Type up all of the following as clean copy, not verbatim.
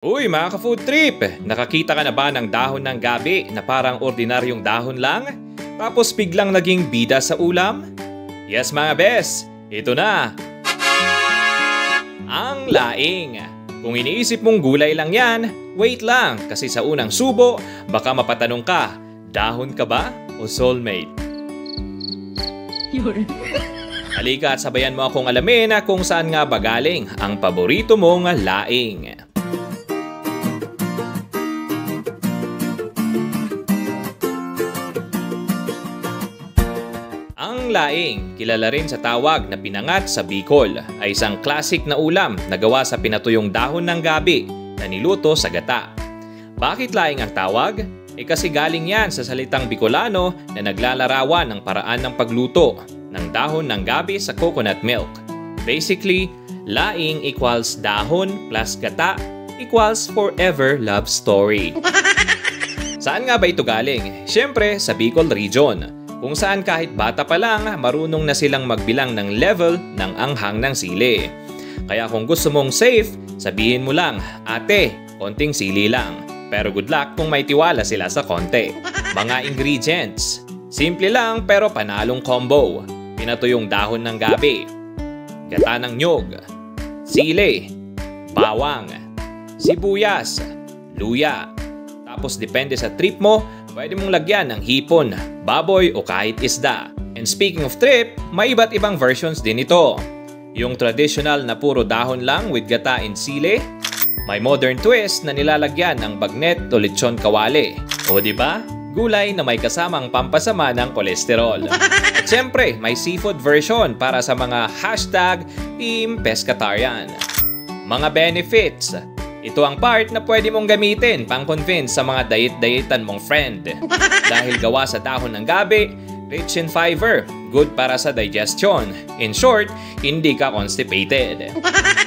Uy mga ka-food trip! Nakakita ka na ba ng dahon ng gabi na parang ordinaryong dahon lang? Tapos biglang naging bida sa ulam? Yes mga bes! Ito na! Ang laing! Kung iniisip mong gulay lang yan, wait lang kasi sa unang subo, baka mapatanong ka, dahon ka ba o soulmate? Halika at sabayan mo akong alamin kung saan nga ba galing ang paborito mong laing. Ang laing, kilala rin sa tawag na pinangat sa Bicol, ay isang classic na ulam na gawa sa pinatuyong dahon ng gabi na niluto sa gata. Bakit laing ang tawag? Kasi galing yan sa salitang Bicolano na naglalarawan ng paraan ng pagluto ng dahon ng gabi sa coconut milk. Basically, laing equals dahon plus gata equals forever love story. Saan nga ba ito galing? Siyempre sa Bicol region, kung saan kahit bata pa lang marunong na silang magbilang ng level ng anghang ng sili. Kaya kung gusto mong safe, sabihin mo lang, ate, konting sili lang. Pero good luck kung may tiwala sila sa konti. Mga ingredients. Simple lang pero panalong combo. Pinatuyong dahon ng gabi, gata ng nyog, sili, bawang, sibuyas, luya. Tapos depende sa trip mo, pwede mong lagyan ng hipon, baboy o kahit isda. And speaking of trip, may iba't ibang versions din ito. Yung traditional na puro dahon lang with gata and sili. May modern twist na nilalagyan ng bagnet o lechon kawali. O diba? Gulay na may kasamang pampasama ng kolesterol. At syempre, may seafood version para sa mga #Team Pescatarian. Mga benefits. Ito ang part na pwede mong gamitin pang-convince sa mga diet-dietan mong friend. Dahil gawa sa dahon ng gabi, rich in fiber, good para sa digestion. In short, hindi ka constipated.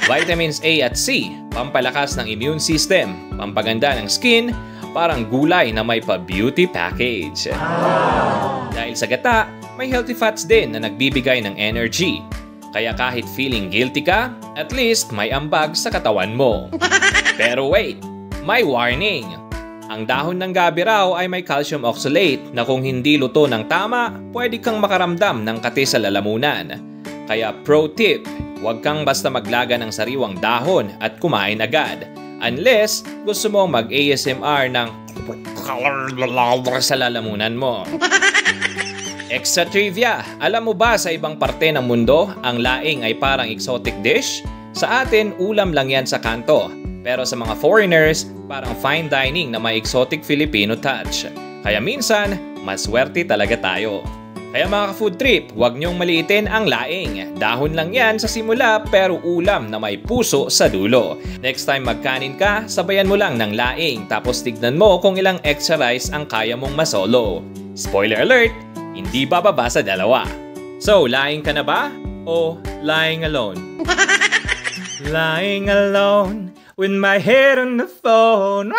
Vitamins A at C, pampalakas ng immune system, pampaganda ng skin, parang gulay na may pa-beauty package. Dahil sa gata, may healthy fats din na nagbibigay ng energy. Kaya kahit feeling guilty ka, at least may ambag sa katawan mo. Pero wait, may warning! Ang dahon ng gabi raw ay may calcium oxalate na kung hindi luto ng tama, pwede kang makaramdam ng kati sa lalamunan. Kaya pro tip, huwag kang basta maglaga ng sariwang dahon at kumain agad. Unless gusto mong mag-ASMR ng sa lalamunan mo. Extra trivia, alam mo ba sa ibang parte ng mundo, ang laing ay parang exotic dish? Sa atin, ulam lang yan sa kanto. Pero sa mga foreigners, parang fine dining na may exotic Filipino touch. Kaya minsan, maswerte talaga tayo. Kaya mga ka-food trip, huwag niyong maliitin ang laing. Dahon lang yan sa simula pero ulam na may puso sa dulo. Next time magkanin ka, sabayan mo lang ng laing tapos tignan mo kung ilang extra rice ang kaya mong masolo. Spoiler alert! Hindi bababa sa 2. So, lying ka na ba? O lying alone? Lying alone with my head on the phone.